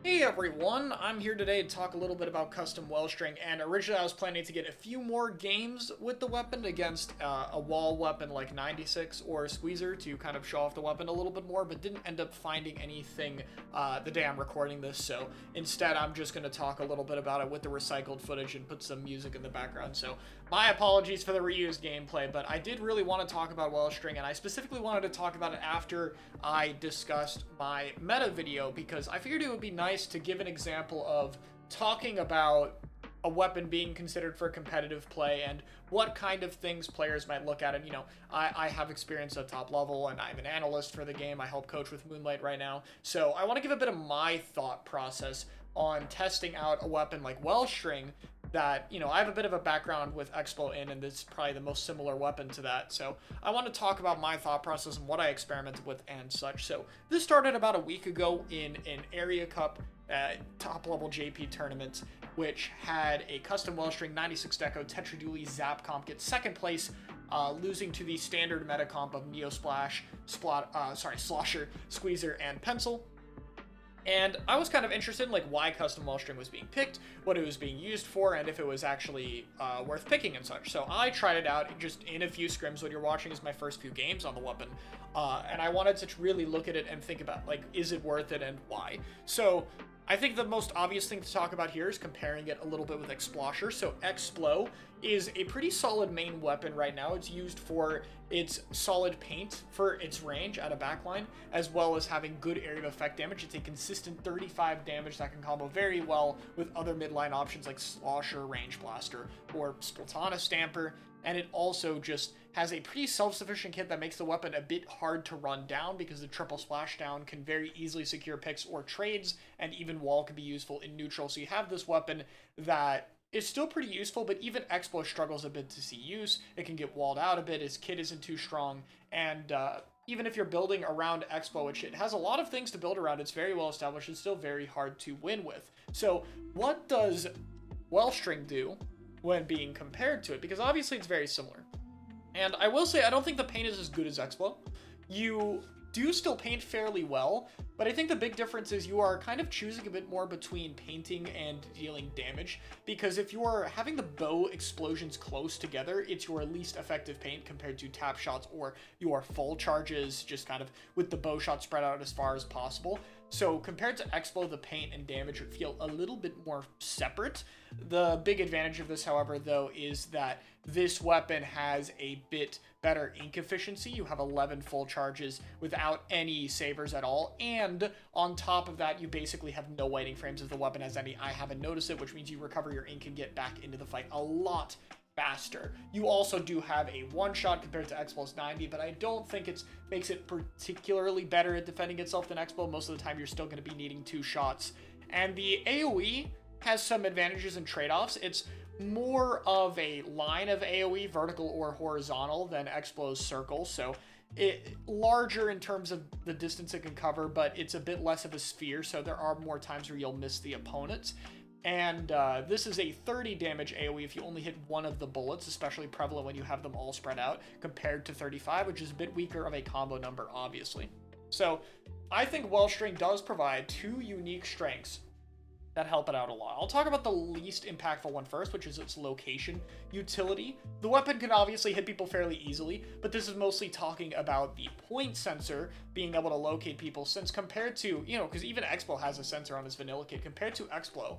Hey everyone, I'm here today to talk a little bit about custom Wellstring, and originally I was planning to get a few more games with the weapon against a wall weapon like 96 or a Squeezer to kind of show off the weapon a little bit more, but didn't end up finding anything the day I'm recording this, so instead I'm just going to talk a little bit about it with the recycled footage and put some music in the background. So my apologies for the reused gameplay, but I did really want to talk about Wellstring, and I specifically wanted to talk about it after I discussed my meta video, because I figured it would be nice to give an example of talking about a weapon being considered for competitive play and what kind of things players might look at. And, I have experience at top level, and I'm an analyst for the game. I help coach with Moonlight right now. So I want to give a bit of my thought process on testing out a weapon like Wellstring that, I have a bit of a background with Expo in, and this is probably the most similar weapon to that. So I want to talk about my thought process and what I experimented with and such. So this started about a week ago in an Area Cup top level JP tournament, which had a custom Wellstring 96 Deco Tetraduli Zap comp get second place, losing to the standard meta comp of Neo Splash, Slosher, Squeezer, and Pencil. And I was kind of interested in why custom Wellstring was being picked, what it was being used for, and if it was actually worth picking and such. So I tried it out just in a few scrims. What you're watching is my first few games on the weapon, and I wanted to really look at it and think about is it worth it and why. So I think the most obvious thing to talk about here is comparing it a little bit with Explosher. So Explo is a pretty solid main weapon right now. It's used for its solid paint for its range at a backline, as well as having good area of effect damage. It's a consistent 35 damage that can combo very well with other midline options like Slosher, Range Blaster, or Splatoon Stamper. And it also just has a pretty self-sufficient kit that makes the weapon a bit hard to run down, because the triple splashdown can very easily secure picks or trades, and even wall can be useful in neutral. So you have this weapon that is still pretty useful, but even Explo struggles a bit to see use. It can get walled out a bit, his kit isn't too strong, and even if you're building around Explo, which it has a lot of things to build around, it's very well established, it's still very hard to win with. So what does Wellstring do when being compared to it? Because obviously it's very similar. And I will say, I don't think the paint is as good as Explo. You do still paint fairly well, but I think the big difference is you are kind of choosing a bit more between painting and dealing damage, because if you are having the bow explosions close together, it's your least effective paint compared to tap shots or your full charges, just kind of with the bow shot spread out as far as possible. So compared to Explo, the paint and damage would feel a little bit more separate. The big advantage of this, however, though, is that this weapon has a bit better ink efficiency. You have 11 full charges without any savers at all, and on top of that, you basically have no whiting frames if the weapon has any. I haven't noticed it, which means you recover your ink and get back into the fight a lot faster. You also do have a one-shot compared to Explo's 90, but I don't think it makes it particularly better at defending itself than Explo. Most of the time, you're still going to be needing 2 shots. And the AoE has some advantages and trade-offs. It's more of a line of AoE, vertical or horizontal, than Explo's circle, so it larger in terms of the distance it can cover, but it's a bit less of a sphere, so there are more times where you'll miss the opponents. And this is a 30 damage AoE if you only hit one of the bullets, especially prevalent when you have them all spread out, compared to 35, which is a bit weaker of a combo number, obviously. So I think Wellstring does provide 2 unique strengths that help it out a lot. I'll talk about the least impactful one first, which is its location utility. The weapon can obviously hit people fairly easily, but this is mostly talking about the point sensor being able to locate people, since compared to, because even Explo has a sensor on its vanilla kit, compared to Explo,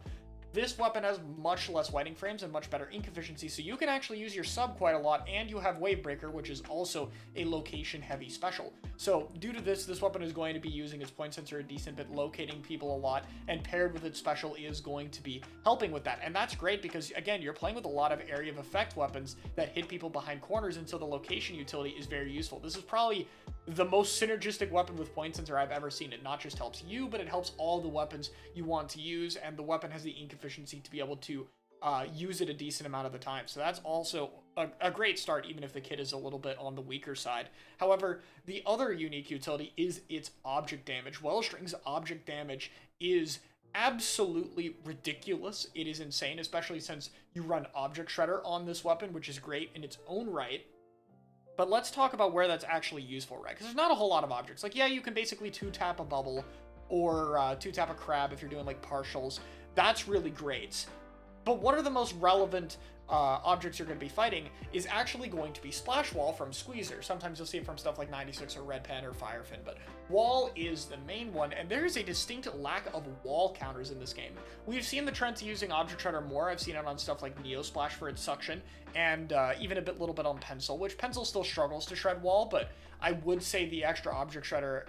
this weapon has much less whiting frames and much better ink efficiency, so you can actually use your sub quite a lot, and you have Wavebreaker, which is also a location-heavy special. So due to this weapon is going to be using its point sensor a decent bit, locating people a lot, and paired with its special is going to be helping with that. And that's great because, again, you're playing with a lot of area of effect weapons that hit people behind corners, and so the location utility is very useful. This is probably the most synergistic weapon with point sensor I've ever seen. It not just helps you, but it helps all the weapons you want to use, and the weapon has the ink efficiency to be able to use it a decent amount of the time. So that's also a great start, even if the kit is a little bit on the weaker side. However, the other unique utility is its object damage. Wellstring's object damage is absolutely ridiculous. It is insane, especially since you run Object Shredder on this weapon, which is great in its own right. But let's talk about where that's actually useful, right? Because there's not a whole lot of objects. Yeah, you can basically 2-tap a bubble, or 2-tap a crab if you're doing like partials. That's really great. But what are the most relevant objects you're going to be fighting is actually going to be Splash Wall from Squeezer. Sometimes you'll see it from stuff like 96 or Red Pen or Firefin, but Wall is the main one, and there is a distinct lack of wall counters in this game. We've seen the trend to using Object Shredder more. I've seen it on stuff like Neo Splash for its suction, and even a little bit on Pencil, which Pencil still struggles to shred wall, but I would say the extra Object Shredder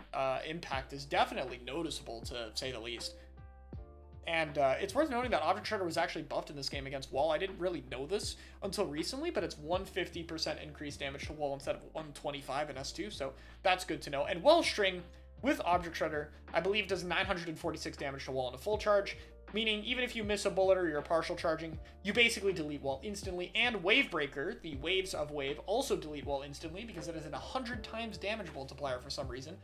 impact is definitely noticeable, to say the least. And it's worth noting that Object Shredder was actually buffed in this game against wall. I didn't really know this until recently, but it's 150% increased damage to wall instead of 125 in S2, so that's good to know. And Wellstring with Object Shredder, I believe, does 946 damage to wall in a full charge, meaning even if you miss a bullet or you're partial charging, you basically delete wall instantly. And Wave Breaker, the waves of wave, also delete wall instantly because it is an 100 times damage multiplier for some reason,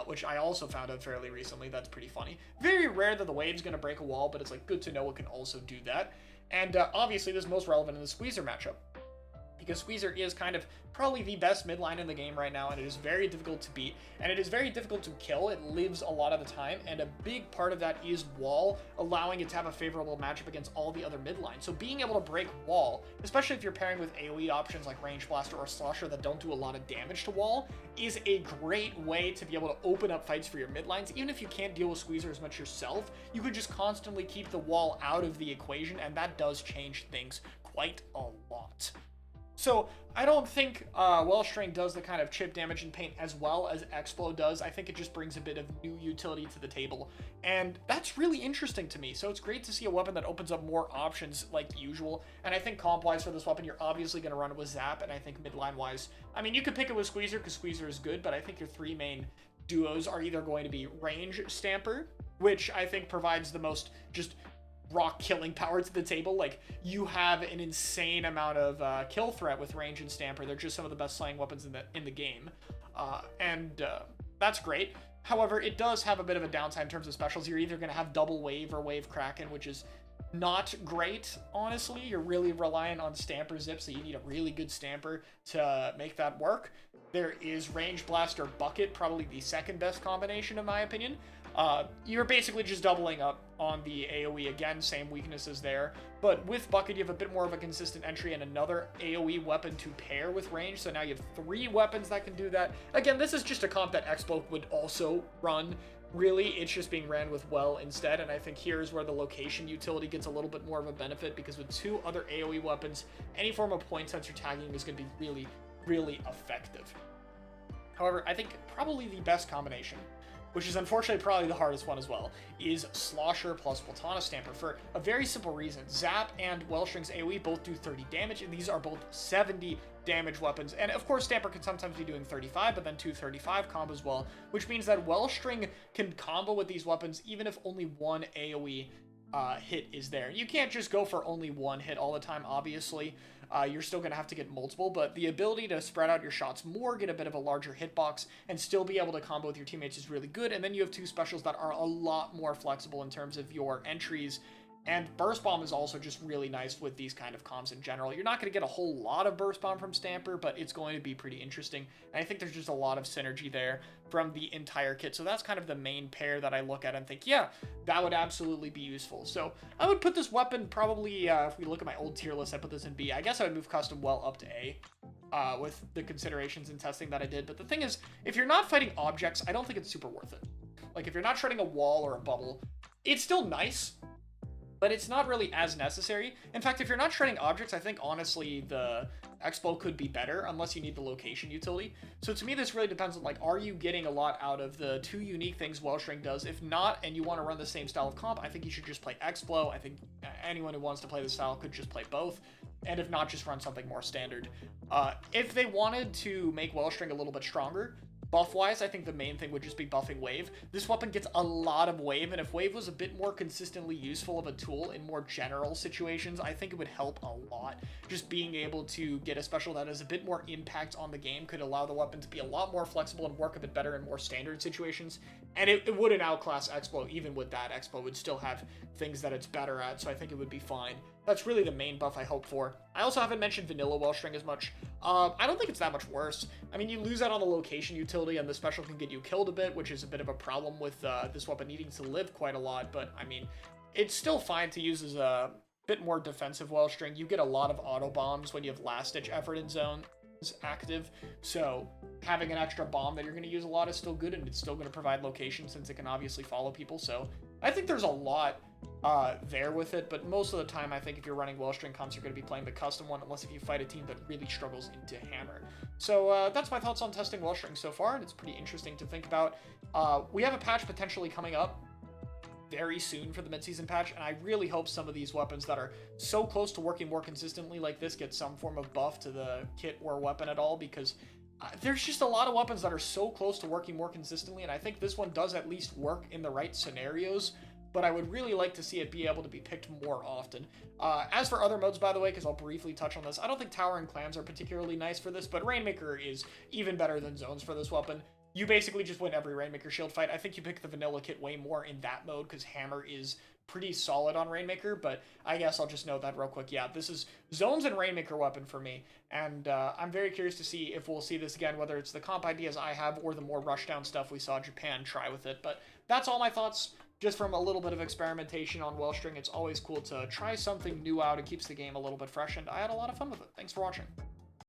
which I also found out fairly recently. That's pretty funny. Very rare that the wave's going to break a wall, but it's like good to know it can also do that. And obviously this is most relevant in the Squeezer matchup, because Squeezer is kind of probably the best midline in the game right now, and it is very difficult to beat, and it is very difficult to kill. It lives a lot of the time, and a big part of that is wall, allowing it to have a favorable matchup against all the other midlines. So being able to break wall, especially if you're pairing with AoE options like Range Blaster or Slusher that don't do a lot of damage to wall, is a great way to be able to open up fights for your midlines. Even if you can't deal with Squeezer as much yourself, you could just constantly keep the wall out of the equation, and that does change things quite a lot. So I don't think Wellstring does the kind of chip damage and paint as well as Explo does. I think it just brings a bit of new utility to the table, and that's really interesting to me. So it's great to see a weapon that opens up more options like usual, and I think comp-wise for this weapon, you're obviously going to run it with Zap, and I think midline-wise, I mean, you could pick it with Squeezer because Squeezer is good, but I think your three main duos are either going to be Range Stamper, which I think provides the most just rock killing power to the table. Like, you have an insane amount of kill threat with Range and Stamper. They're just some of the best slaying weapons in the game, and that's great. However, it does have a bit of a downside in terms of specials. You're either going to have double wave or wave Kraken, which is not great, honestly. You're really reliant on Stamper Zip, so you need a really good Stamper to make that work. There is Range Blaster Bucket, probably the second best combination in my opinion. You're basically just doubling up on the AoE again, same weaknesses there, but with Bucket you have a bit more of a consistent entry and another AoE weapon to pair with Range, so now you have 3 weapons that can do that. Again, this is just a comp that Explo would also run. Really, it's just being ran with Well instead, and I think here's where the location utility gets a little bit more of a benefit, because with 2 other AoE weapons, any form of point sensor tagging is going to be really, really effective. However, I think probably the best combination, which is unfortunately probably the hardest one as well, is Slosher plus Platana Stamper for a very simple reason. Zap and Wellstring's AoE both do 30 damage, and these are both 70 damage weapons. And of course, Stamper can sometimes be doing 35, but then 2 35 combo as well, which means that Wellstring can combo with these weapons even if only one AoE hit is there. You can't just go for only one hit all the time, obviously. You're still going to have to get multiple, but the ability to spread out your shots more, get a bit of a larger hitbox, and still be able to combo with your teammates is really good. And then you have 2 specials that are a lot more flexible in terms of your entries. And Burst Bomb is also just really nice with these kind of comms in general. You're not going to get a whole lot of Burst Bomb from Stamper, but it's going to be pretty interesting. And I think there's just a lot of synergy there from the entire kit. So that's kind of the main pair that I look at and think, yeah, that would absolutely be useful. So I would put this weapon probably, if we look at my old tier list, I put this in B. I guess I would move Custom Well up to A with the considerations and testing that I did. But the thing is, if you're not fighting objects, I don't think it's super worth it. Like, if you're not shredding a wall or a bubble, it's still nice, but it's not really as necessary. In fact, if you're not shredding objects, I think honestly the Expo could be better unless you need the location utility. So to me, this really depends on, like, are you getting a lot out of the 2 unique things Wellstring does? If not, and you want to run the same style of comp, I think you should just play Explo. I think anyone who wants to play this style could just play both. And if not, just run something more standard. If they wanted to make Wellstring a little bit stronger, buff-wise, I think the main thing would just be buffing Wave. This weapon gets a lot of Wave, and if Wave was a bit more consistently useful of a tool in more general situations, I think it would help a lot. Just being able to get a special that has a bit more impact on the game could allow the weapon to be a lot more flexible and work a bit better in more standard situations. And it wouldn't outclass Explo. Even with that, Explo would still have things that it's better at, so I think it would be fine. That's really the main buff I hope for. I also haven't mentioned vanilla Wellstring as much. I don't think it's that much worse. I mean, you lose out on the location utility, and the special can get you killed a bit, which is a bit of a problem with this weapon needing to live quite a lot, but I mean, it's still fine to use as a bit more defensive Wellstring. You get a lot of auto bombs when you have last-ditch effort in zone active, so having an extra bomb that you're going to use a lot is still good, and it's still going to provide location since it can obviously follow people. So I think there's a lot there with it, but most of the time I think if you're running Wellstring comps, you're going to be playing the custom one, unless if you fight a team that really struggles into hammer. So that's my thoughts on testing Wellstring so far, and it's pretty interesting to think about. We have a patch potentially coming up very soon for the mid-season patch, and I really hope some of these weapons that are so close to working more consistently like this get some form of buff to the kit or weapon at all, because there's just a lot of weapons that are so close to working more consistently, and I think this one does at least work in the right scenarios, but I would really like to see it be able to be picked more often. As for other modes, by the way, because I'll briefly touch on this, I don't think Tower and Clans are particularly nice for this, but Rainmaker is even better than Zones for this weapon. You basically just win every Rainmaker shield fight. I think you pick the vanilla kit way more in that mode because Hammer is pretty solid on Rainmaker, but I guess I'll just note that real quick. Yeah, this is Zones and Rainmaker weapon for me, and I'm very curious to see if we'll see this again, whether it's the comp ideas I have or the more rushdown stuff we saw Japan try with it. But that's all my thoughts, just from a little bit of experimentation on Wellstring. It's always cool to try something new out. It keeps the game a little bit fresh, and I had a lot of fun with it. Thanks for watching.